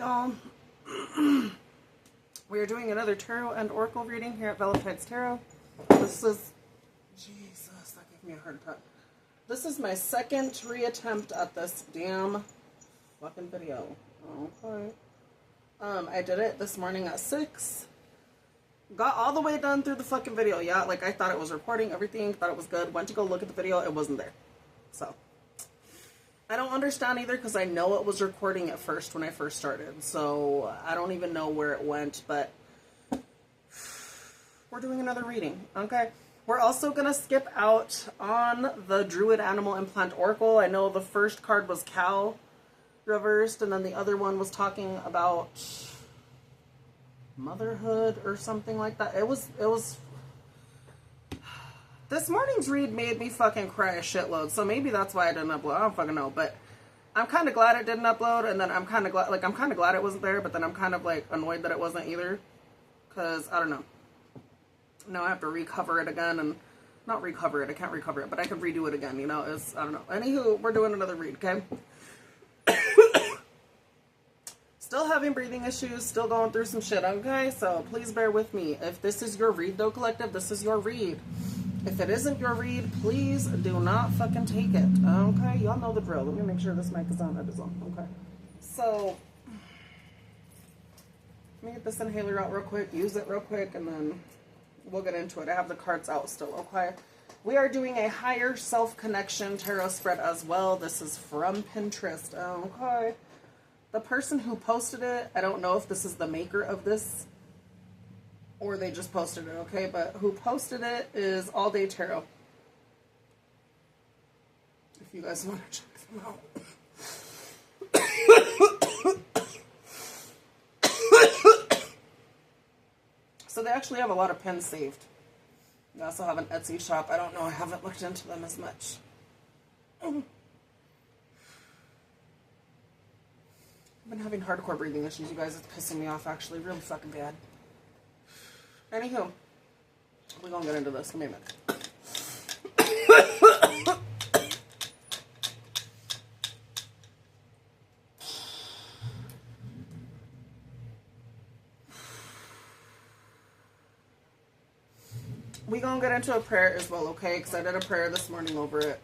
y'all. We are doing another tarot and oracle reading here at Valentine's Tarot. This is... Jesus, that gave me a heart attack. This is my second reattempt at this damn fucking video. Okay. I did it this morning at 6. Got all the way done through the fucking video. Yeah, like I thought it was recording everything, thought it was good. Went to go look at the video, it wasn't there. So, I don't understand either because I know it was recording at first when I first started. So, I don't even know where it went, but we're doing another reading, okay? We're also going to skip out on the Druid Animal Implant Oracle. I know the first card was cow reversed, and then the other one was talking about motherhood or something like that. It was this morning's read made me fucking cry a shitload, so maybe that's why I didn't upload. I don't fucking know, but I'm kind of glad it didn't upload, and then I'm kind of glad it wasn't there, but then I'm kind of like annoyed that it wasn't either, because I don't know. Now I have to recover it again, and not recover it, I can't recover it, but I can redo it again, you know, it's, I don't know. Anywho, we're doing another read, okay? Still having breathing issues, still going through some shit, okay? So please bear with me. If this is your read, though, collective, this is your read. If it isn't your read, please do not fucking take it, okay? Y'all know the drill. Let me make sure this mic is on. It is on, okay? So, let me get this inhaler out real quick, use it real quick, and then we'll get into it. I have the cards out still, okay? We are doing a higher self-connection tarot spread as well. This is from Pinterest, okay? The person who posted it, I don't know if this is the maker of this or they just posted it, okay? But who posted it is All Day Tarot. If you guys want to check them out. So they actually have a lot of pins saved. They also have an Etsy shop. I don't know. I haven't looked into them as much. I've been having hardcore breathing issues, you guys. It's pissing me off, actually. Really fucking bad. Anywho, we're gonna get into this. Give me a minute. We're gonna get into a prayer as well, okay? Because I did a prayer this morning over it.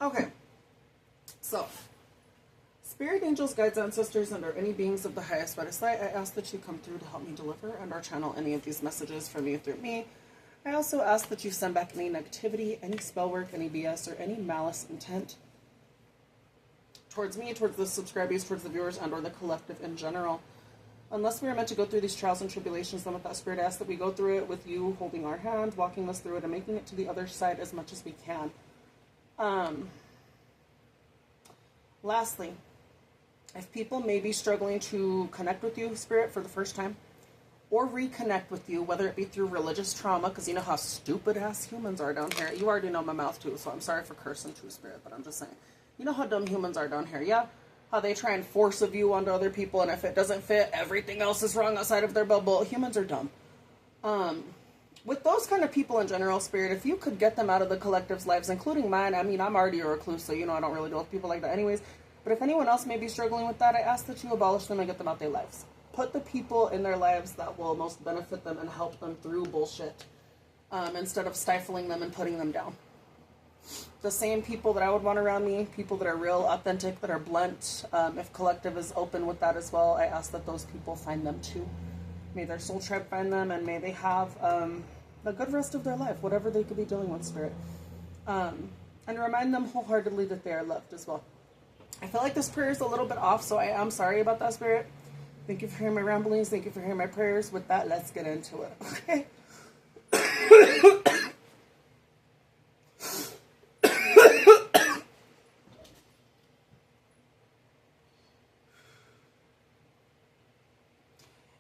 Okay, so, spirit angels, guides, ancestors, and or any beings of the highest by sight, I ask that you come through to help me deliver and or channel any of these messages from you through me. I also ask that you send back any negativity, any spell work, any BS, or any malice intent towards me, towards the subscribers, towards the viewers, and or the collective in general. Unless we are meant to go through these trials and tribulations, then with that spirit, I ask that we go through it with you holding our hand, walking us through it, and making it to the other side as much as we can. Lastly, if people may be struggling to connect with you, Spirit, for the first time, or reconnect with you, whether it be through religious trauma, because you know how stupid-ass humans are down here. You already know my mouth, too, so I'm sorry for cursing, True Spirit, but I'm just saying. You know how dumb humans are down here, yeah? How they try and force a view onto other people, and if it doesn't fit, everything else is wrong outside of their bubble. Humans are dumb. With those kind of people in general, Spirit, if you could get them out of the collective's lives, including mine, I mean, I'm already a recluse, so, you know, I don't really deal with people like that anyways. But if anyone else may be struggling with that, I ask that you abolish them and get them out their lives. Put the people in their lives that will most benefit them and help them through bullshit, instead of stifling them and putting them down. The same people that I would want around me, people that are real, authentic, that are blunt, if collective is open with that as well, I ask that those people find them too. May their soul tribe find them, and may they have the good rest of their life, whatever they could be dealing with, Spirit. And remind them wholeheartedly that they are loved as well. I feel like this prayer is a little bit off, so I am sorry about that, Spirit. Thank you for hearing my ramblings. Thank you for hearing my prayers. With that, let's get into it, okay?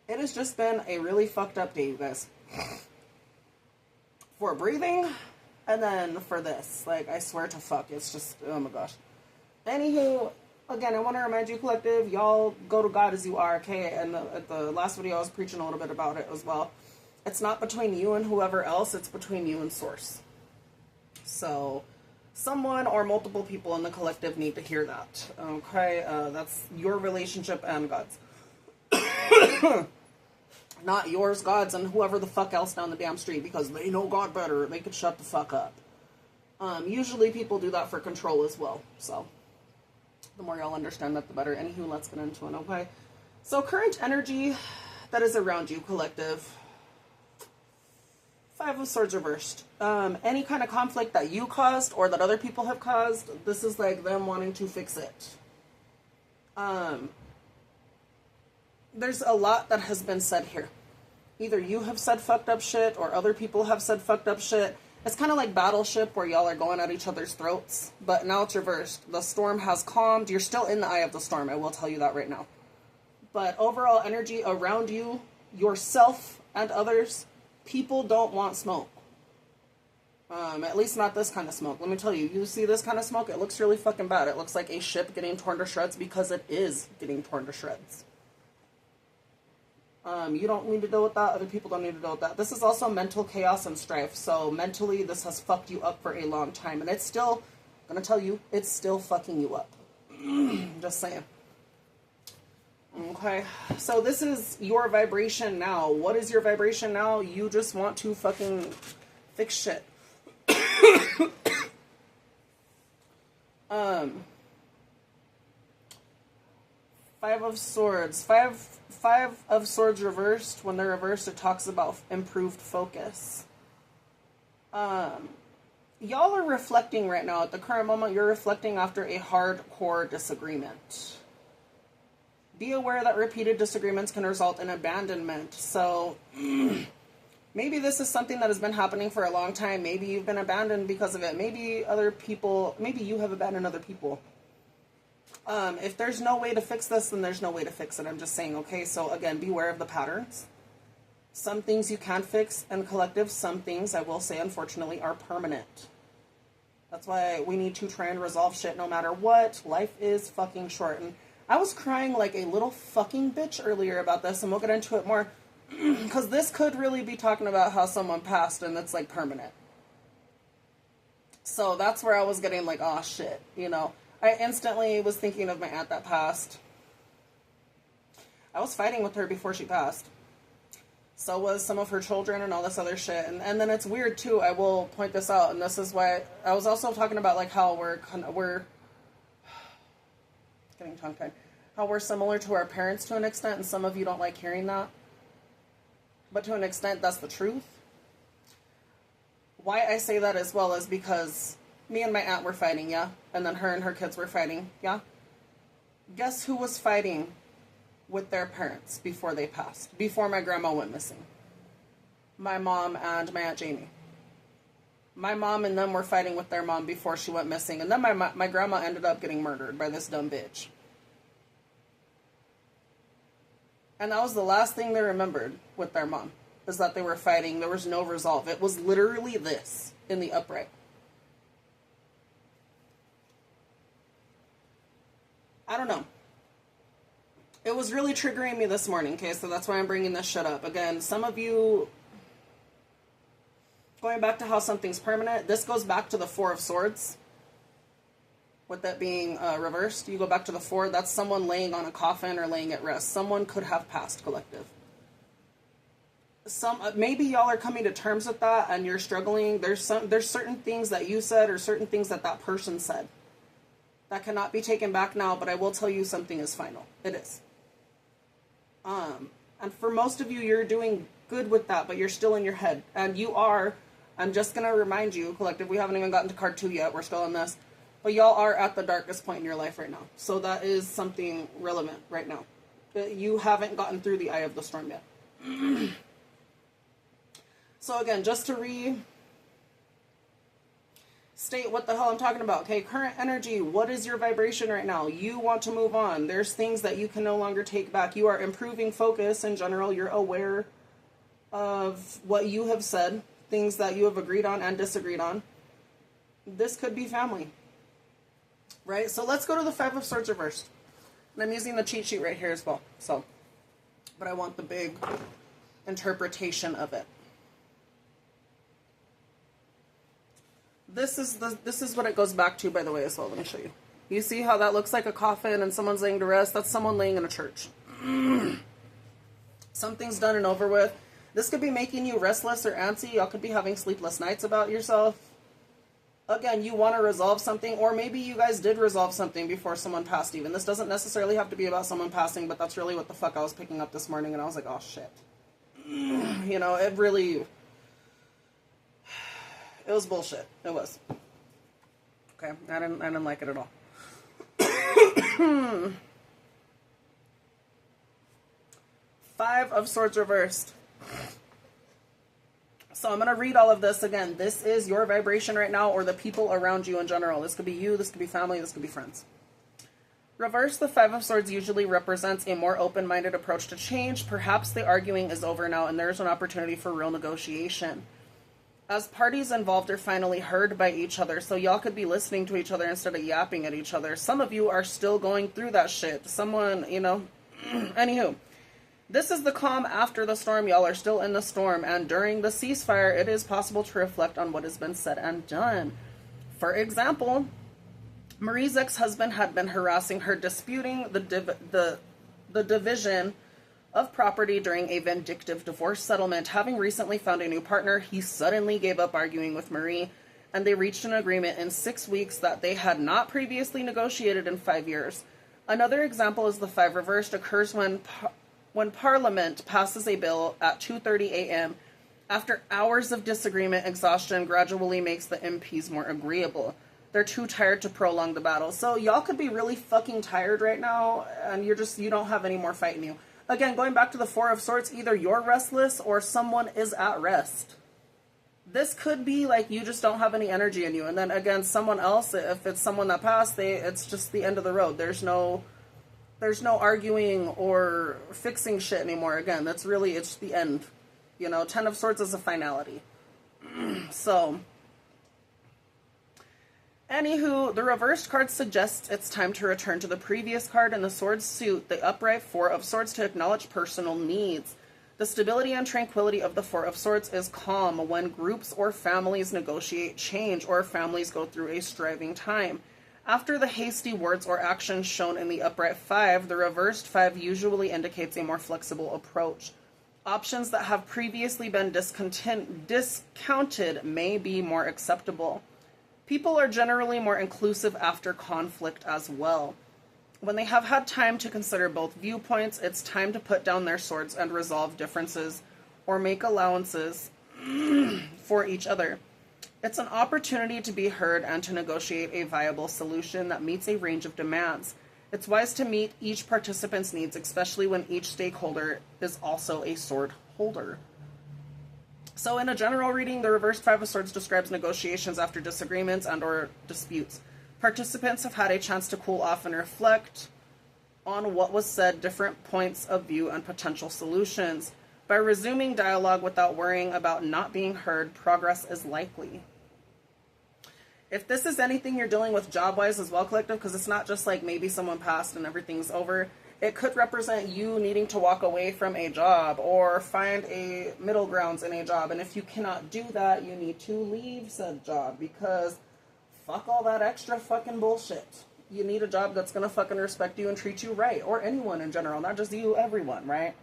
It has just been a really fucked up day, you guys. For breathing, and then for this. Like, I swear to fuck, it's just, oh my gosh. Anywho, again, I want to remind you, collective, y'all go to God as you are, okay? And at the last video, I was preaching a little bit about it as well. It's not between you and whoever else, it's between you and Source. So someone or multiple people in the collective need to hear that. Okay, that's your relationship and God's. Not yours, God's, and whoever the fuck else down the damn street, because they know God better. They could shut the fuck up. Usually people do that for control as well. So the more y'all understand that, the better. Anywho, let's get into it, okay? So current energy that is around you, collective. Five of Swords reversed. Any kind of conflict that you caused or that other people have caused, this is like them wanting to fix it. There's a lot that has been said here. Either you have said fucked up shit or other people have said fucked up shit. It's kind of like Battleship where y'all are going at each other's throats, but now it's reversed. The storm has calmed. You're still in the eye of the storm. I will tell you that right now. But overall energy around you, yourself and others, people don't want smoke. At least not this kind of smoke. Let me tell you, you see this kind of smoke, it looks really fucking bad. It looks like a ship getting torn to shreds because it is getting torn to shreds. You don't need to deal with that. Other people don't need to deal with that. This is also mental chaos and strife. So mentally, this has fucked you up for a long time. And it's still, I'm going to tell you, it's still fucking you up. Just saying. Okay. So this is your vibration now. What is your vibration now? You just want to fucking fix shit. Five of Swords. Five of Swords reversed. When they're reversed, it talks about improved focus. Y'all are reflecting right now. At the current moment, you're reflecting after a hardcore disagreement. Be aware that repeated disagreements can result in abandonment. So, maybe this is something that has been happening for a long time. Maybe you've been abandoned because of it. Maybe you have abandoned other people. If there's no way to fix this, then there's no way to fix it. I'm just saying, okay? So again, beware of the patterns. Some things you can fix, and collective, some things, I will say, unfortunately, are permanent. That's why we need to try and resolve shit no matter what. Life is fucking short. And I was crying like a little fucking bitch earlier about this, and we'll get into it more. Because this could really be talking about how someone passed, and it's like permanent. So that's where I was getting like, oh shit, you know. I instantly was thinking of my aunt that passed. I was fighting with her before she passed. So was some of her children and all this other shit. And then it's weird too, I will point this out, and this is why I was also talking about like how we're getting tongue-tied. How we're similar to our parents to an extent, and some of you don't like hearing that. But to an extent, that's the truth. Why I say that as well is because me and my aunt were fighting, yeah? And then her and her kids were fighting, yeah? Guess who was fighting with their parents before they passed? Before my grandma went missing? My mom and my Aunt Jamie. My mom and them were fighting with their mom before she went missing. And then my grandma ended up getting murdered by this dumb bitch. And that was the last thing they remembered with their mom. Is that they were fighting. There was no resolve. It was literally this in the upright. I don't know. It was really triggering me this morning, okay? So that's why I'm bringing this shit up. Again, some of you, going back to how something's permanent, this goes back to the Four of Swords. With that being reversed, you go back to the Four. That's someone laying on a coffin or laying at rest. Someone could have passed, collective. Maybe y'all are coming to terms with that and you're struggling. There's certain things that you said or certain things that person said that cannot be taken back now, but I will tell you something is final. It is. And for most of you, you're doing good with that, but you're still in your head. And you are, I'm just going to remind you, collective, we haven't even gotten to card 2 yet. We're still on this. But y'all are at the darkest point in your life right now. So that is something relevant right now. You haven't gotten through the eye of the storm yet. So again, just to state what the hell I'm talking about. Okay, current energy, what is your vibration right now? You want to move on. There's things that you can no longer take back. You are improving focus in general. You're aware of what you have said, things that you have agreed on and disagreed on. This could be family, right? So let's go to the Five of Swords reversed. And I'm using the cheat sheet right here as well. So, but I want the big interpretation of it. This is what it goes back to, by the way, as well. Let me show you. You see how that looks like a coffin and someone's laying to rest? That's someone laying in a church. Something's done and over with. This could be making you restless or antsy. Y'all could be having sleepless nights about yourself. Again, you want to resolve something, or maybe you guys did resolve something before someone passed even. This doesn't necessarily have to be about someone passing, but that's really what the fuck I was picking up this morning, and I was like, oh shit. You know, it was bullshit. It was. Okay, I didn't like it at all. Five of Swords reversed. So I'm going to read all of this again. This is your vibration right now, or the people around you in general. This could be you, this could be family, this could be friends. Reverse, the Five of Swords usually represents a more open-minded approach to change. Perhaps the arguing is over now and there's an opportunity for real negotiation. As parties involved are finally heard by each other, so y'all could be listening to each other instead of yapping at each other. Some of you are still going through that shit. Someone, you know, anywho. This is the calm after the storm. Y'all are still in the storm, and during the ceasefire, it is possible to reflect on what has been said and done. For example, Marie's ex-husband had been harassing her, disputing the division of property during a vindictive divorce settlement. Having recently found a new partner, he suddenly gave up arguing with Marie, and they reached an agreement in 6 weeks that they had not previously negotiated in 5 years. Another example is the Five reversed occurs when Parliament passes a bill at 2:30 a.m. After hours of disagreement, exhaustion gradually makes the MPs more agreeable. They're too tired to prolong the battle. So y'all could be really fucking tired right now, and you don't have any more fight in you. Again, going back to the Four of Swords, either you're restless or someone is at rest. This could be like you just don't have any energy in you. And then again, someone else, if it's someone that passed, it's just the end of the road. There's no arguing or fixing shit anymore. Again, it's the end. You know, Ten of Swords is a finality. So, anywho, the reversed card suggests it's time to return to the previous card in the Swords suit, the upright Four of Swords, to acknowledge personal needs. The stability and tranquility of the Four of Swords is calm when groups or families negotiate change or families go through a striving time. After the hasty words or actions shown in the upright Five, the reversed Five usually indicates a more flexible approach. Options that have previously been discounted may be more acceptable. People are generally more inclusive after conflict as well. When they have had time to consider both viewpoints, it's time to put down their swords and resolve differences or make allowances for each other. It's an opportunity to be heard and to negotiate a viable solution that meets a range of demands. It's wise to meet each participant's needs, especially when each stakeholder is also a sword holder. So in a general reading, the reversed Five of Swords describes negotiations after disagreements and or disputes. Participants have had a chance to cool off and reflect on what was said, different points of view, and potential solutions. By resuming dialogue without worrying about not being heard, progress is likely. If this is anything you're dealing with job-wise as well, collective, because it's not just like maybe someone passed and everything's over, it could represent you needing to walk away from a job or find a middle grounds in a job. And if you cannot do that, you need to leave said job, because fuck all that extra fucking bullshit. You need a job that's going to fucking respect you and treat you right, or anyone in general, not just you, everyone, right?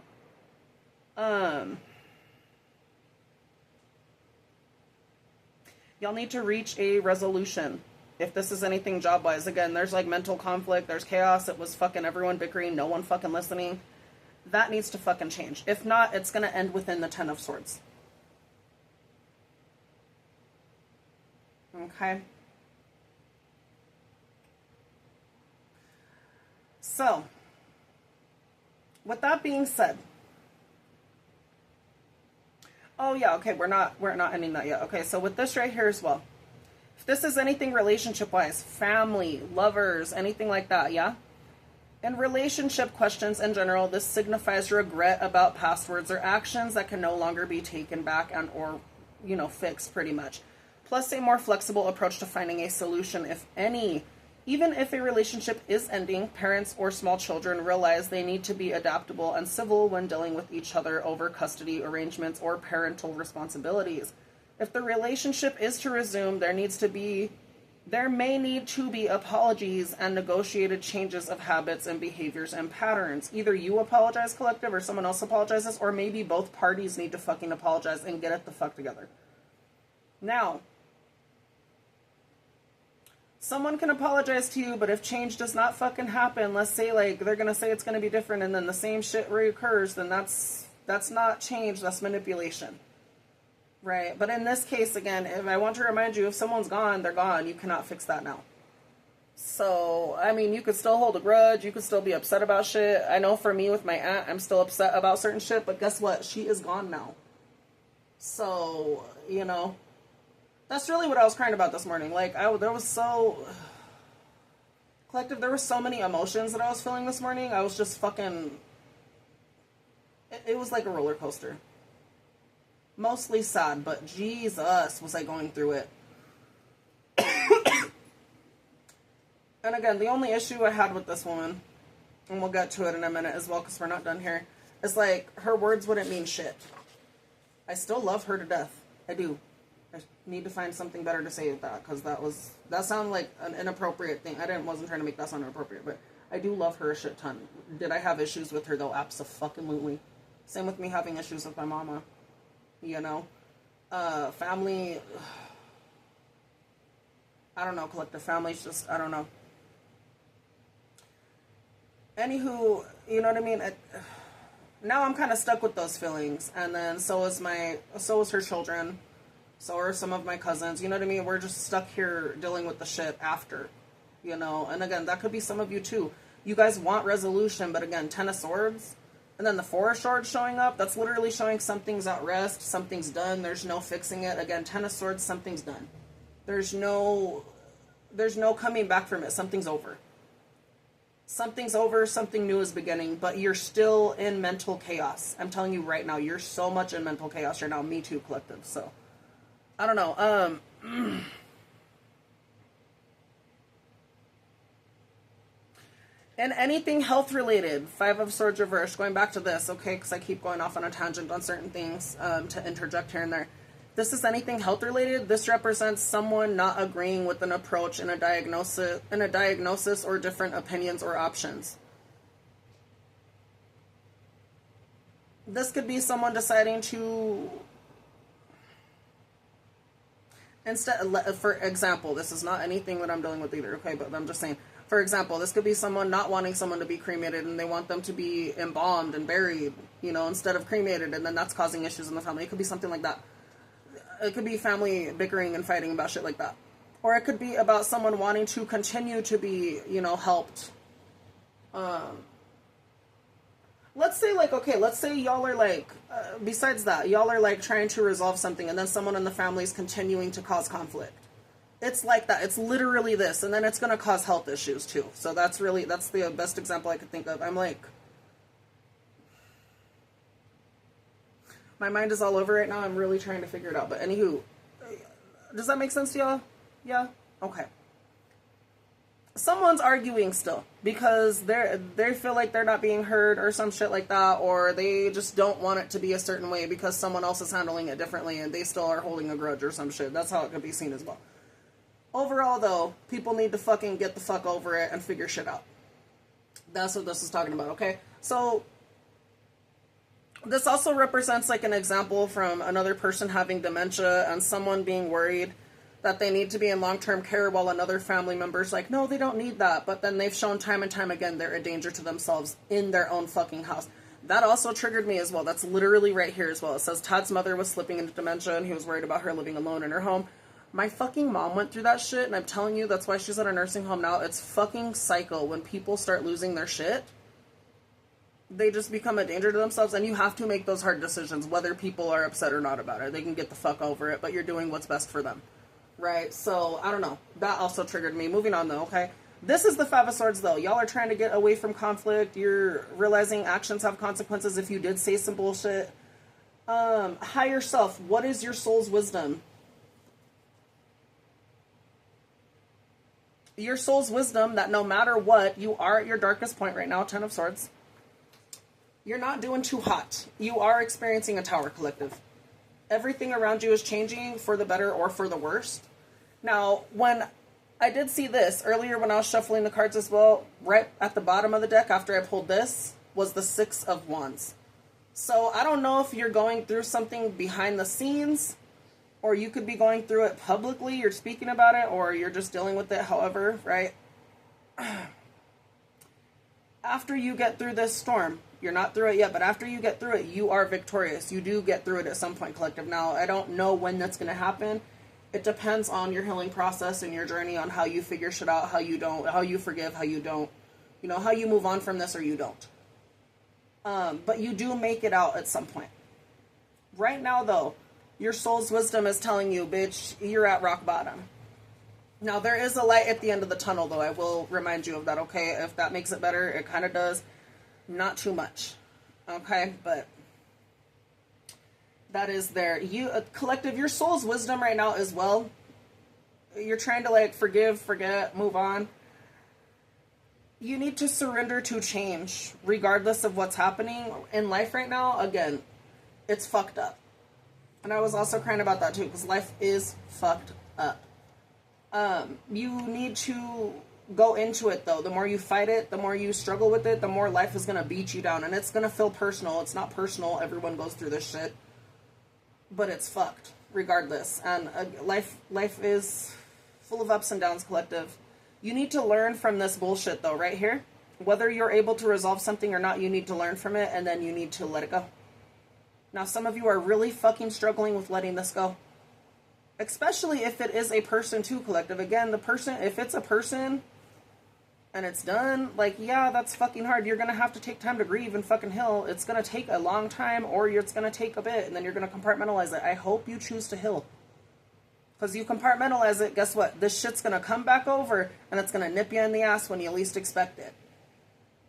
Y'all need to reach a resolution. If this is anything job-wise, again, there's like mental conflict, there's chaos, it was fucking everyone bickering, no one fucking listening. That needs to fucking change. If not, it's going to end within the Ten of Swords. Okay. So, with that being said, oh yeah, okay, we're not ending that yet. Okay, so with this right here as well, if this is anything relationship-wise, family, lovers, anything like that, yeah? In relationship questions in general, this signifies regret about past words or actions that can no longer be taken back and or, fixed pretty much. Plus a more flexible approach to finding a solution, if any. Even if a relationship is ending, parents or small children realize they need to be adaptable and civil when dealing with each other over custody arrangements or parental responsibilities. If the relationship is to resume, there may need to be apologies and negotiated changes of habits and behaviors and patterns. Either you apologize, collective, or someone else apologizes, or maybe both parties need to fucking apologize and get it the fuck together. Now, someone can apologize to you, but if change does not fucking happen, let's say like they're gonna say it's gonna be different and then the same shit reoccurs, then that's not change, that's manipulation. Right? But in this case, again, if I want to remind you, if someone's gone, they're gone. You cannot fix that now. So, I mean, you could still hold a grudge. You could still be upset about shit. I know for me with my aunt, I'm still upset about certain shit, but guess what? She is gone now. So, you know, that's really what I was crying about this morning. Like, there was so many emotions that I was feeling this morning. I was just fucking, it was like a roller coaster. Mostly sad, but Jesus, was I going through it. And again, the only issue I had with this woman, and we'll get to it in a minute as well because we're not done here, is like, her words wouldn't mean shit. I still love her to death. I do. I need to find something better to say with that, because that sounded like an inappropriate thing. Wasn't trying to make that sound inappropriate, but I do love her a shit ton. Did I have issues with her though? Abso-fucking-lutely. Same with me having issues with my mama. You know, family, I don't know, collective families, just, I don't know. Anywho, you know what I mean? Now I'm kind of stuck with those feelings, and then so is her children, so are some of my cousins, you know what I mean? We're just stuck here dealing with the shit after, you know, and again, that could be some of you too. You guys want resolution, but again, Ten of Swords, and then the Four of Swords showing up, that's literally showing something's at rest, something's done, there's no fixing it. Again, Ten of Swords, something's done. There's no coming back from it. Something's over. Something's over, something new is beginning, but you're still in mental chaos. I'm telling you right now, you're so much in mental chaos right now. Me too, collective. So, I don't know. And anything health related, Five of Swords reversed, going back to this, okay, because I keep going off on a tangent on certain things to interject here and there. This is anything health related. This represents someone not agreeing with an approach in a diagnosis or different opinions or options. This could be someone deciding to, for example, this is not anything that I'm dealing with either, okay, but I'm just saying, for example, this could be someone not wanting someone to be cremated and they want them to be embalmed and buried, you know, instead of cremated, and then that's causing issues in the family. It could be something like that. It could be family bickering and fighting about shit like that. Or it could be about someone wanting to continue to be, you know, helped. Let's say, like, okay, let's say y'all are, like, besides that, y'all are, like, trying to resolve something, and then someone in the family is continuing to cause conflict. It's like that. It's literally this, and then it's going to cause health issues, too. So that's the best example I could think of. I'm like, my mind is all over right now. I'm really trying to figure it out. But anywho, does that make sense to y'all? Yeah? Okay. Someone's arguing still because they feel like they're not being heard or some shit like that, or they just don't want it to be a certain way because someone else is handling it differently and they still are holding a grudge or some shit. That's how it could be seen as well. Overall, though, people need to fucking get the fuck over it and figure shit out. That's what this is talking about, okay? So, this also represents, like, an example from another person having dementia and someone being worried that they need to be in long-term care while another family member's like, no, they don't need that. But then they've shown time and time again they're a danger to themselves in their own fucking house. That also triggered me as well. That's literally right here as well. It says Todd's mother was slipping into dementia and he was worried about her living alone in her home. My fucking mom went through that shit, and I'm telling you, that's why she's at a nursing home now. It's fucking psycho. When people start losing their shit, they just become a danger to themselves, and you have to make those hard decisions, whether people are upset or not about it. They can get the fuck over it, but you're doing what's best for them. Right? So, I don't know. That also triggered me. Moving on, though, okay? This is the Five of Swords, though. Y'all are trying to get away from conflict. You're realizing actions have consequences if you did say some bullshit. Higher self. What is your soul's wisdom? Your soul's wisdom that no matter what, you are at your darkest point right now, Ten of Swords. You're not doing too hot. You are experiencing a Tower collective. Everything around you is changing for the better or for the worst. Now, when I did see this earlier when I was shuffling the cards as well, right at the bottom of the deck after I pulled this was the Six of Wands. So I don't know if you're going through something behind the scenes, or you could be going through it publicly, you're speaking about it, or you're just dealing with it, however, right? After you get through this storm, you're not through it yet, but after you get through it, you are victorious. You do get through it at some point, collective. Now, I don't know when that's going to happen. It depends on your healing process and your journey on how you figure shit out, how you don't, how you forgive, how you don't, you know, how you move on from this or you don't. But you do make it out at some point. Right now, though, your soul's wisdom is telling you, bitch, you're at rock bottom. Now, there is a light at the end of the tunnel, though. I will remind you of that, okay? If that makes it better, it kind of does. Not too much, okay? But that is there. You, collective, your soul's wisdom right now as well. You're trying to, like, forgive, forget, move on. You need to surrender to change, regardless of what's happening in life right now. Again, it's fucked up. And I was also crying about that too, because life is fucked up. You need to go into it, though. The more you fight it, the more you struggle with it, the more life is going to beat you down. And it's going to feel personal. It's not personal. Everyone goes through this shit. But it's fucked, regardless. And life is full of ups and downs, collective. You need to learn from this bullshit, though, right here. Whether you're able to resolve something or not, you need to learn from it, and then you need to let it go. Now, some of you are really fucking struggling with letting this go. Especially if it is a person, too, collective. Again, the person, if it's a person and it's done, like, yeah, that's fucking hard. You're going to have to take time to grieve and fucking heal. It's going to take a long time, or it's going to take a bit, and then you're going to compartmentalize it. I hope you choose to heal. Because you compartmentalize it, guess what? This shit's going to come back over, and it's going to nip you in the ass when you least expect it.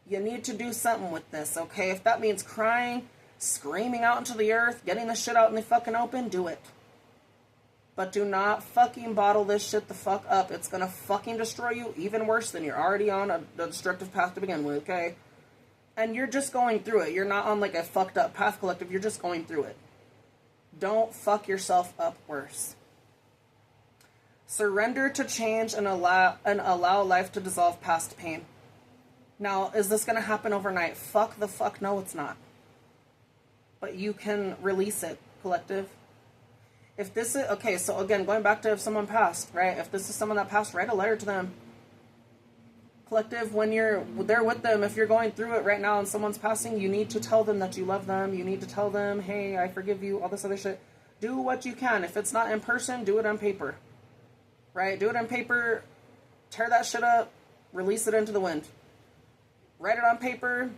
You need to do something with this, okay? If that means crying, screaming out into the earth, getting the shit out in the fucking open, do it. But do not fucking bottle this shit the fuck up. It's going to fucking destroy you even worse than you're already on a destructive path to begin with, okay? And you're just going through it. You're not on like a fucked up path, collective. You're just going through it. Don't fuck yourself up worse. Surrender to change and allow life to dissolve past pain. Now, is this going to happen overnight? Fuck the fuck. No, it's not. But you can release it, collective. If this is, okay, so again, going back to if someone passed, right? If this is someone that passed, write a letter to them. Collective, when you're there with them, if you're going through it right now and someone's passing, you need to tell them that you love them. You need to tell them, hey, I forgive you, all this other shit. Do what you can. If it's not in person, do it on paper. Right? Do it on paper. Tear that shit up. Release it into the wind. Write it on paper.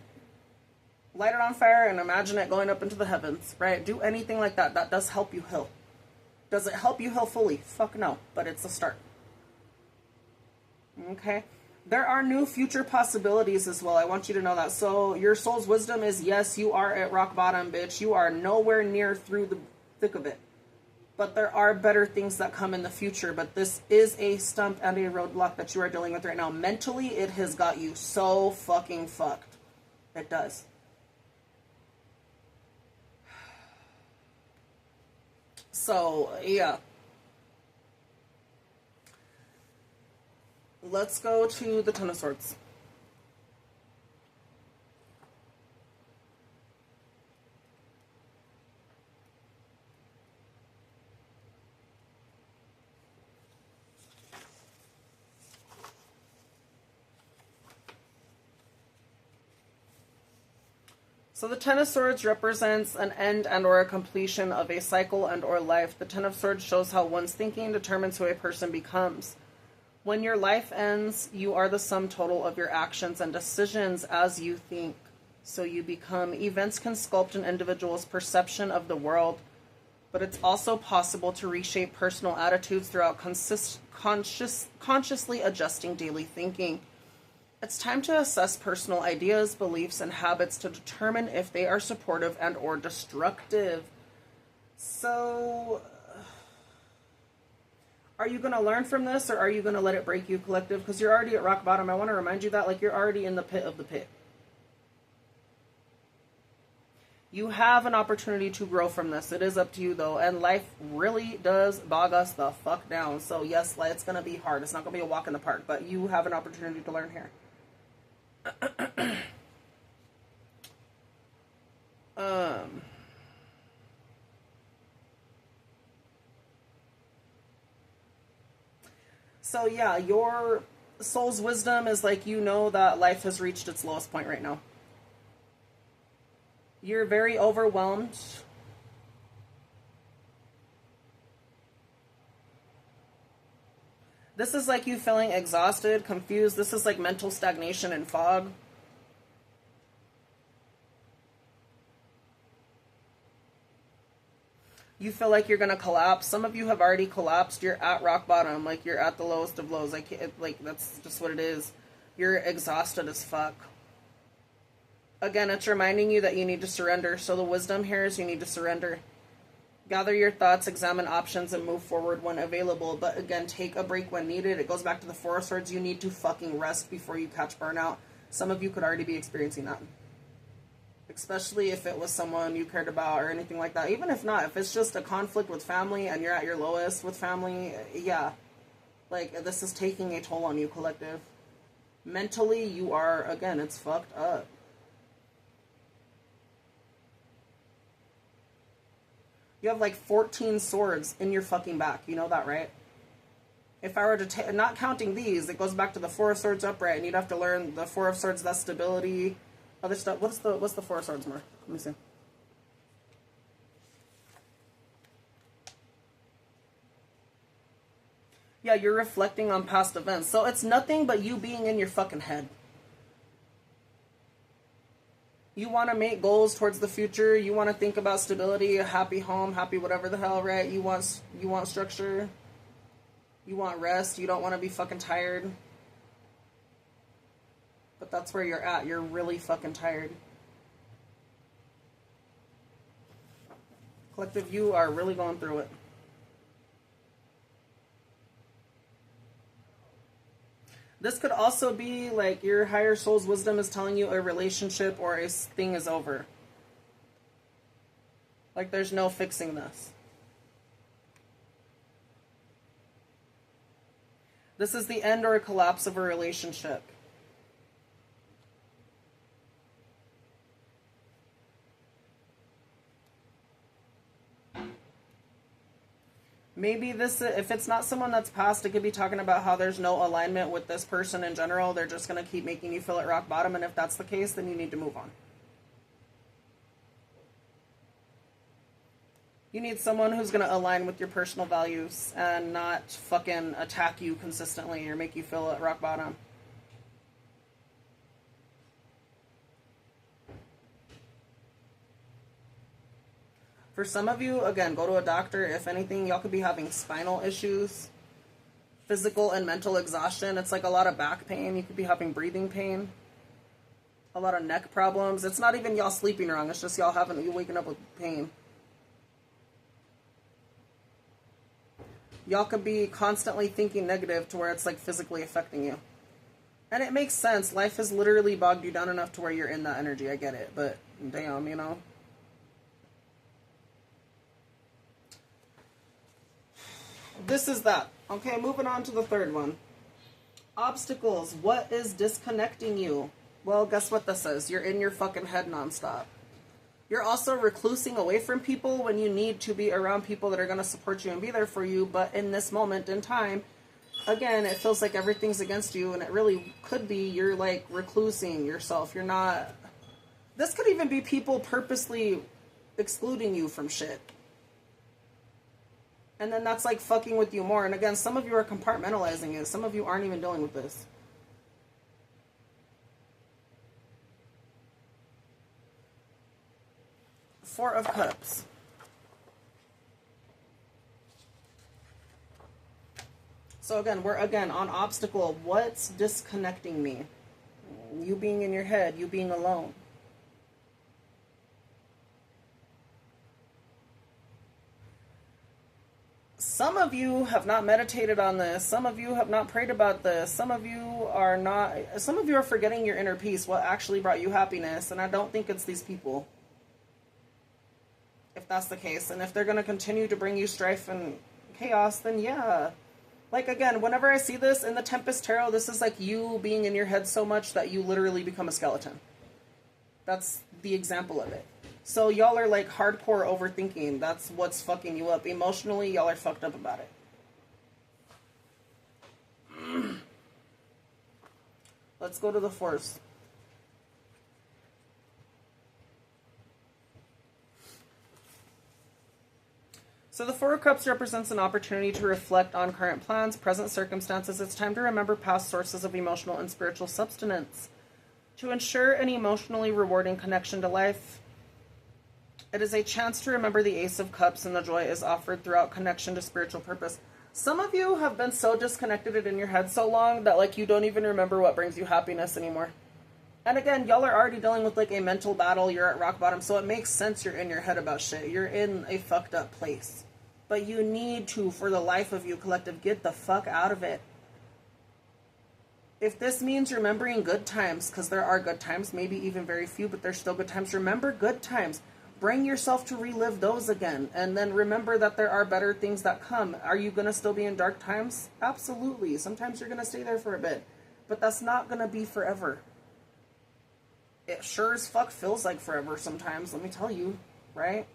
Light it on fire and imagine it going up into the heavens. Right? Do anything like that. That does help you heal. Does it help you heal fully? Fuck no, but it's a start. Okay? There are new future possibilities as well. I want you to know that. So your soul's wisdom is, yes, you are at rock bottom, bitch. You are nowhere near through the thick of it. But there are better things that come in the future. But this is a stump and a roadblock that you are dealing with right now. Mentally, it has got you so fucking fucked. It does. So, yeah. Let's go to the Ten of Swords. So the Ten of Swords represents an end and or a completion of a cycle and or life. The Ten of Swords shows how one's thinking determines who a person becomes. When your life ends, you are the sum total of your actions and decisions as you think. So you become. Events can sculpt an individual's perception of the world, but it's also possible to reshape personal attitudes throughout consciously adjusting daily thinking. It's time to assess personal ideas, beliefs, and habits to determine if they are supportive and or destructive. So, are you going to learn from this, or are you going to let it break you, collective? Because you're already at rock bottom. I want to remind you that, like, you're already in the pit of the pit. You have an opportunity to grow from this. It is up to you, though. And life really does bog us the fuck down. So, yes, it's going to be hard. It's not going to be a walk in the park. But you have an opportunity to learn here. So, yeah, your soul's wisdom is like, you know that life has reached its lowest point right now. You're very overwhelmed. This is like you feeling exhausted, confused. This is like mental stagnation and fog. You feel like you're going to collapse. Some of you have already collapsed. You're at rock bottom. Like, you're at the lowest of lows. Like, that's just what it is. You're exhausted as fuck. Again, it's reminding you that you need to surrender. So the wisdom here is you need to surrender. Gather your thoughts, examine options, and move forward when available. But again, take a break when needed. It goes back to the Four of Swords. You need to fucking rest before you catch burnout. Some of you could already be experiencing that. Especially if it was someone you cared about or anything like that. Even if not, if it's just a conflict with family and you're at your lowest with family, yeah. Like, this is taking a toll on you, collective. Mentally, you are, again, it's fucked up. You have like 14 swords in your fucking back. You know that, right? If I were to not counting these, it goes back to the Four of Swords upright, and you'd have to learn the Four of Swords, that's stability, other stuff. What's the Four of Swords more? Let me see. Yeah, you're reflecting on past events. So it's nothing but you being in your fucking head. You want to make goals towards the future. You want to think about stability, a happy home, happy whatever the hell, right? You want structure. You want rest. You don't want to be fucking tired. But that's where you're at. You're really fucking tired. Collective, you are really going through it. This could also be like your higher soul's wisdom is telling you a relationship or a thing is over. Like, there's no fixing this. This is the end or a collapse of a relationship. Maybe this, if it's not someone that's passed, it could be talking about how there's no alignment with this person in general. They're just going to keep making you feel at rock bottom. And if that's the case, then you need to move on. You need someone who's going to align with your personal values and not fucking attack you consistently or make you feel at rock bottom. For some of you, again, go to a doctor. If anything, y'all could be having spinal issues, physical and mental exhaustion. It's like a lot of back pain. You could be having breathing pain, a lot of neck problems. It's not even y'all sleeping wrong. It's just y'all you waking up with pain. Y'all could be constantly thinking negative to where it's like physically affecting you. And it makes sense. Life has literally bogged you down enough to where you're in that energy. I get it. But damn, you know. This is that. Okay, moving on to the third one. Obstacles. What is disconnecting you? Well, guess what this is? You're in your fucking head nonstop. You're also reclusing away from people when you need to be around people that are going to support you and be there for you. But in this moment in time, again, it feels like everything's against you. And it really could be you're like reclusing yourself. You're not... This could even be people purposely excluding you from shit. And then that's like fucking with you more. And again, some of you are compartmentalizing it. Some of you aren't even dealing with this. Four of Cups. So again, we're on obstacle. What's disconnecting me? You being in your head, you being alone. Some of you have not meditated on this. Some of you have not prayed about this. Some of you are forgetting your inner peace, what actually brought you happiness. And I don't think it's these people. if that's the case. And if they're going to continue to bring you strife and chaos, then yeah. Like, again, whenever I see this in the Tempest Tarot, this is like you being in your head so much that you literally become a skeleton. That's the example of it. So y'all are like hardcore overthinking. That's what's fucking you up. Emotionally, y'all are fucked up about it. Let's go to the fours. So the Four of Cups represents an opportunity to reflect on current plans, present circumstances. It's time to remember past sources of emotional and spiritual substance. To ensure an emotionally rewarding connection to life, it is a chance to remember the Ace of Cups, and the joy is offered throughout connection to spiritual purpose. Some of you have been so disconnected in your head so long that like you don't even remember what brings you happiness anymore. And again, y'all are already dealing with like a mental battle. You're at rock bottom, so it makes sense you're in your head about shit. You're in a fucked up place. But you need to, for the life of you, collective, get the fuck out of it. If this means remembering good times, because there are good times, maybe even very few, but there's still good times. Remember good times. Bring yourself to relive those again. And then remember that there are better things that come. Are you going to still be in dark times? Absolutely. Sometimes you're going to stay there for a bit. But that's not going to be forever. It sure as fuck feels like forever sometimes, let me tell you, right?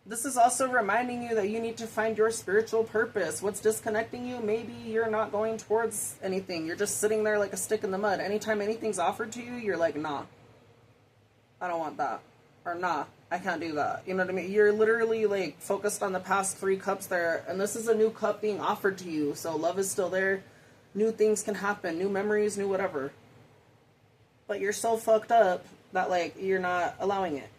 This is also reminding you that you need to find your spiritual purpose. What's disconnecting you? Maybe you're not going towards anything. You're just sitting there like a stick in the mud. Anytime anything's offered to you, you're like, nah, I don't want that. Or nah, I can't do that. You know what I mean? You're literally like focused on the past 3 cups there. And this is a new cup being offered to you. So love is still there. New things can happen. New memories, new whatever. But you're so fucked up that like you're not allowing it.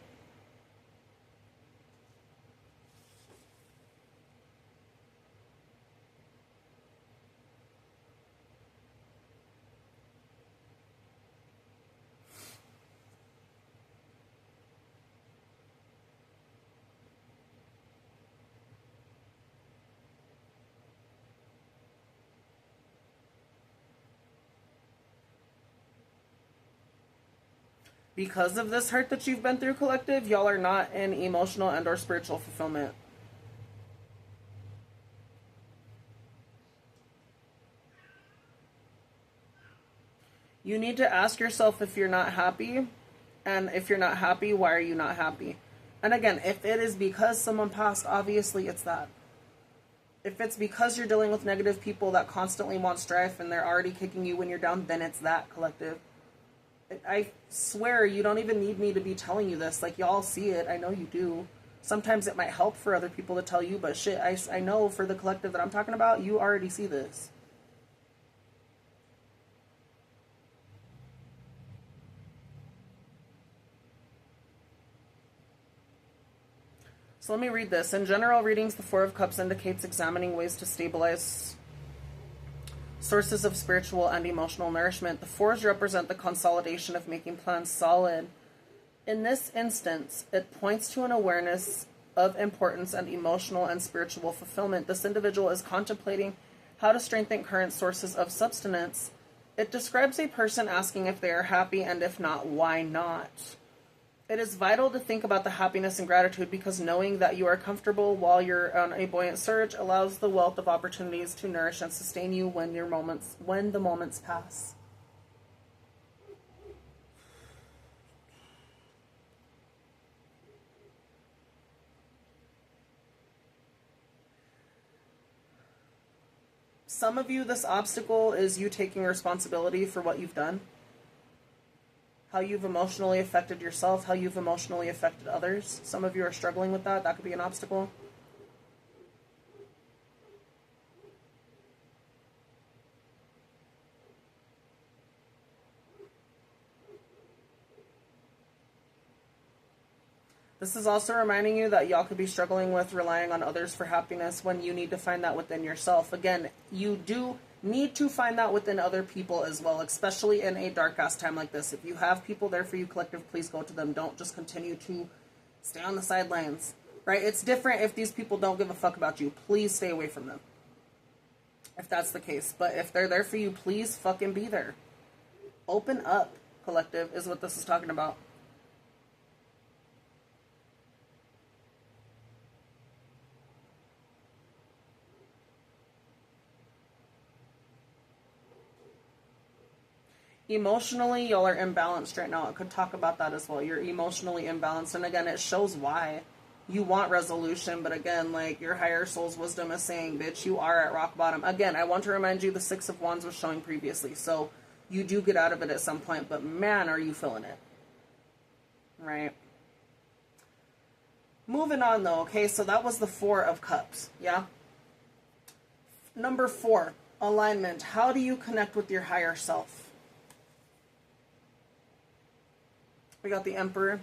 Because of this hurt that you've been through, collective, y'all are not in emotional and or spiritual fulfillment. You need to ask yourself if you're not happy, and if you're not happy, why are you not happy? And again, if it is because someone passed, obviously it's that. If it's because you're dealing with negative people that constantly want strife and they're already kicking you when you're down, then it's that, collective. I swear you don't even need me to be telling you this. Like, y'all see it. I know you do. Sometimes it might help for other people to tell you, but shit, I know for the collective that I'm talking about, you already see this. So let me read this. In general readings, the Four of Cups indicates examining ways to stabilize sources of spiritual and emotional nourishment. The fours represent the consolidation of making plans solid. In this instance, it points to an awareness of importance and emotional and spiritual fulfillment. This individual is contemplating how to strengthen current sources of substance. It describes a person asking if they are happy, and if not, why not. It is vital to think about the happiness and gratitude, because knowing that you are comfortable while you're on a buoyant surge allows the wealth of opportunities to nourish and sustain you when the moments pass. Some of you, this obstacle is you taking responsibility for what you've done. How you've emotionally affected yourself, how you've emotionally affected others. Some of you are struggling with that. That could be an obstacle. This is also reminding you that y'all could be struggling with relying on others for happiness when you need to find that within yourself. Again, you do need to find that within other people as well, especially in a dark-ass time like this. If you have people there for you, collective, please go to them. Don't just continue to stay on the sidelines, right? It's different if these people don't give a fuck about you. Please stay away from them, if that's the case. But if they're there for you, please fucking be there. Open up, collective, is what this is talking about. Emotionally, y'all are imbalanced right now. I could talk about that as well. You're emotionally imbalanced. And again, it shows why. You want resolution, but again, like, your higher soul's wisdom is saying, bitch, you are at rock bottom. Again, I want to remind you the Six of Wands was showing previously. So you do get out of it at some point, but man, are you feeling it. Right? Moving on, though, okay? So that was the Four of Cups, yeah? Number 4, alignment. How do you connect with your higher self? We got the Emperor.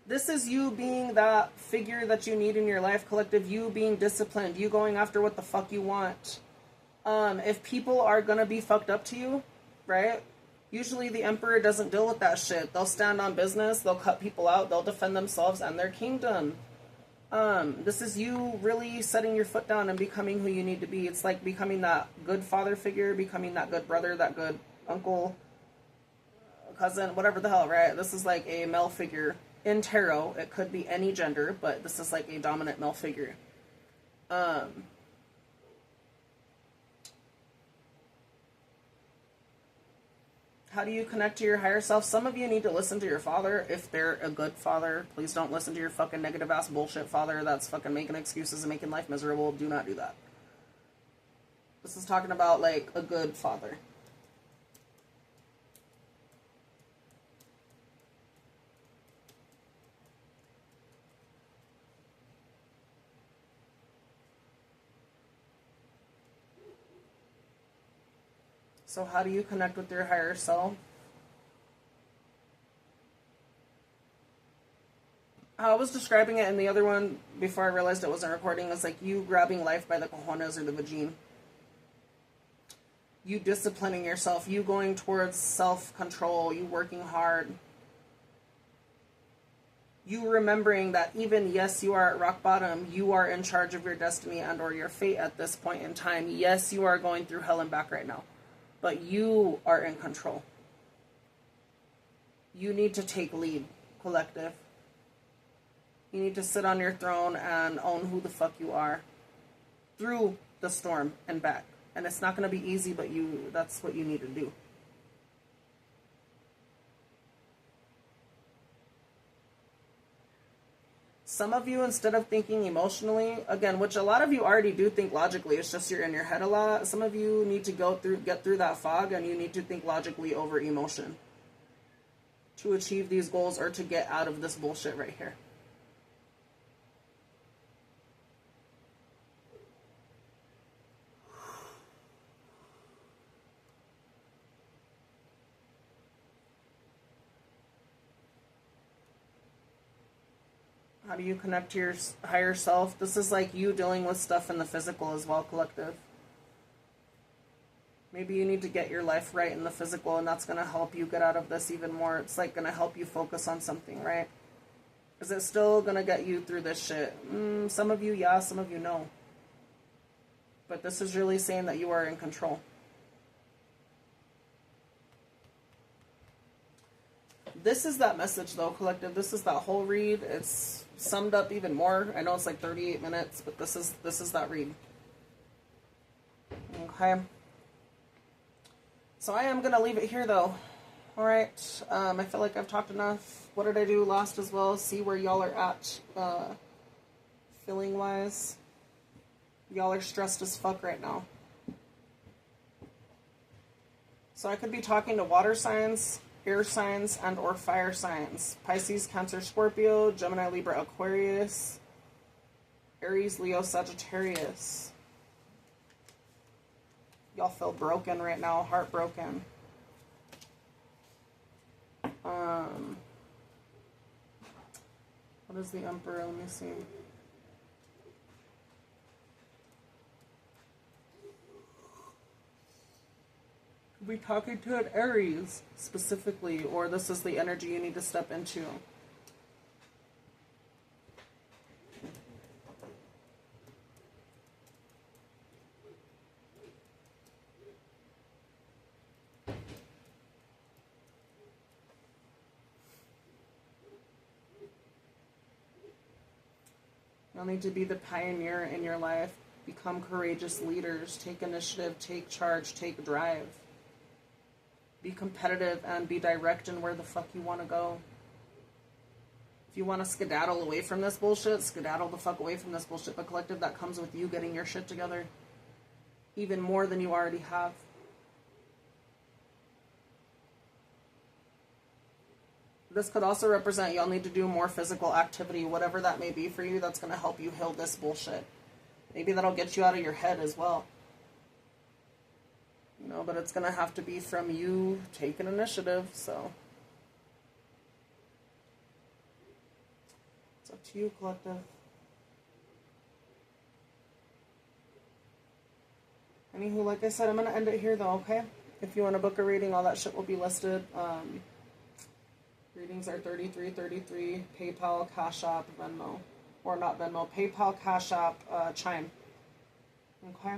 This is you being that figure that you need in your life, collective. You being disciplined. You going after what the fuck you want. If people are gonna be fucked up to you, right? Usually the Emperor doesn't deal with that shit. They'll stand on business. They'll cut people out. They'll defend themselves and their kingdom. This is you really setting your foot down and becoming who you need to be. It's like becoming that good father figure, becoming that good brother, that good uncle, cousin, whatever the hell, right? This is like a male figure in tarot. It could be any gender, but this is like a dominant male figure. How do you connect to your higher self? Some of you need to listen to your father if they're a good father. Please don't listen to your fucking negative ass bullshit father that's fucking making excuses and making life miserable. Do not do that. This is talking about like a good father. So how do you connect with your higher self? I was describing it in the other one before I realized it wasn't recording. It's like you grabbing life by the cojones or the vagine. You disciplining yourself. You going towards self-control. You working hard. You remembering that even, yes, you are at rock bottom. You are in charge of your destiny and or your fate at this point in time. Yes, you are going through hell and back right now. But you are in control. You need to take lead, collective. You need to sit on your throne and own who the fuck you are through the storm and back. And it's not going to be easy, but that's what you need to do. Some of you, instead of thinking emotionally, again, which a lot of you already do think logically, it's just you're in your head a lot. Some of you need to get through that fog, and you need to think logically over emotion to achieve these goals or to get out of this bullshit right here. How do you connect to your higher self? This is like you dealing with stuff in the physical as well, collective. Maybe you need to get your life right in the physical, and that's going to help you get out of this even more. It's like going to help you focus on something, right? Is it still going to get you through this shit? Some of you, yeah. Some of you, no. But this is really saying that you are in control. This is that message, though, collective. This is that whole read. It's summed up even more. I know it's like 38 minutes, but this is that read. Okay. So I am going to leave it here, though. All right. I feel like I've talked enough. What did I do last as well? See where y'all are at feeling-wise. Y'all are stressed as fuck right now. So I could be talking to water signs, air signs, and or fire signs. Pisces, Cancer, Scorpio, Gemini, Libra, Aquarius, Aries, Leo, Sagittarius. Y'all feel broken right now, heartbroken. What is the Emperor? Let me see. Be talking to an Aries specifically, or this is the energy you need to step into. Y'all need to be the pioneer in your life. Become courageous leaders. Take initiative. Take charge. Take drive. Be competitive and be direct in where the fuck you want to go. If you want to skedaddle away from this bullshit, skedaddle the fuck away from this bullshit. But collective, that comes with you getting your shit together. Even more than you already have. This could also represent y'all need to do more physical activity, whatever that may be for you, that's going to help you heal this bullshit. Maybe that'll get you out of your head as well. You know, but it's going to have to be from you taking initiative, so. It's up to you, collective. Anywho, like I said, I'm going to end it here, though, okay? If you want to book a reading, all that shit will be listed. Readings are $33.33, PayPal, CashApp, Venmo. Or not Venmo, PayPal, CashApp, Chime. Okay?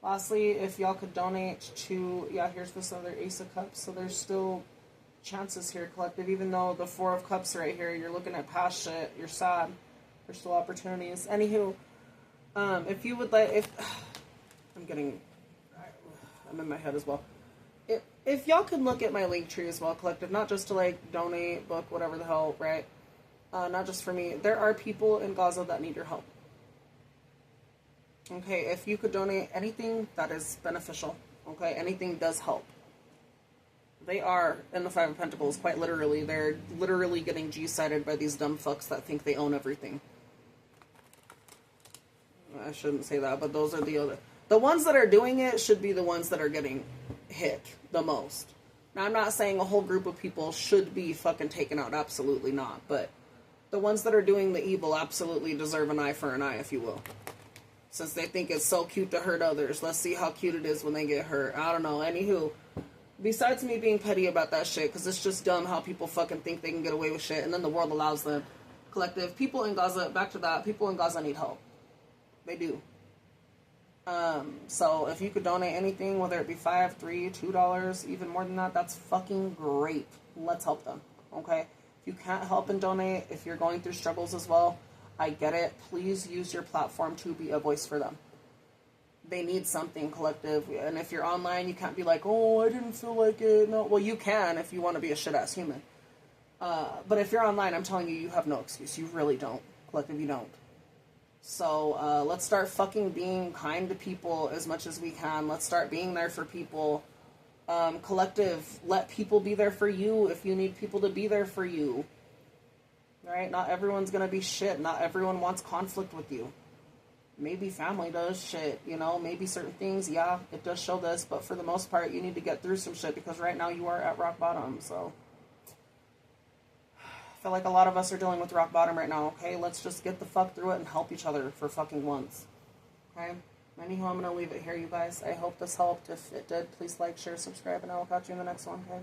Lastly, if y'all could donate to, yeah, here's this other Ace of Cups. So there's still chances here, collective. Even though the Four of Cups right here, you're looking at past shit, you're sad. There's still opportunities. Anywho, if you would like, I'm in my head as well. If y'all could look at my Linktree as well, collective, not just to like donate, book, whatever the hell, right? Not just for me. There are people in Gaza that need your help. Okay, if you could donate anything that is beneficial, okay, anything does help. They are in the Five of Pentacles, quite literally. They're literally getting G-sided by these dumb fucks that think they own everything. I shouldn't say that, but those are the ones that are doing it should be the ones that are getting hit the most. Now, I'm not saying a whole group of people should be fucking taken out. Absolutely not. But the ones that are doing the evil absolutely deserve an eye for an eye, if you will. Since they think it's so cute to hurt others, let's see how cute it is when they get hurt. I don't know. Anywho, besides me being petty about that shit, because it's just dumb how people fucking think they can get away with shit, and then the world allows them. Collective, people in Gaza, back to that, people in Gaza need help. They do. So if you could donate anything, whether it be $5, $3, $2, even more than that, that's fucking great. Let's help them, okay? If you can't help and donate, if you're going through struggles as well, I get it. Please use your platform to be a voice for them. They need something, collective. And if you're online, you can't be like, oh, I didn't feel like it. No, well, you can if you want to be a shit-ass human. But if you're online, I'm telling you, you have no excuse. You really don't. Collective, you don't. So, let's start fucking being kind to people as much as we can. Let's start being there for people. Collective, let people be there for you if you need people to be there for you. Right? Not everyone's gonna be shit. Not everyone wants conflict with you. Maybe family does shit, you know? Maybe certain things, yeah, it does show this. But for the most part, you need to get through some shit because right now you are at rock bottom, so... I feel like a lot of us are dealing with rock bottom right now, okay? Let's just get the fuck through it and help each other for fucking once. Okay? Anyhow, I'm going to leave it here, you guys. I hope this helped. If it did, please like, share, subscribe, and I will catch you in the next one, okay?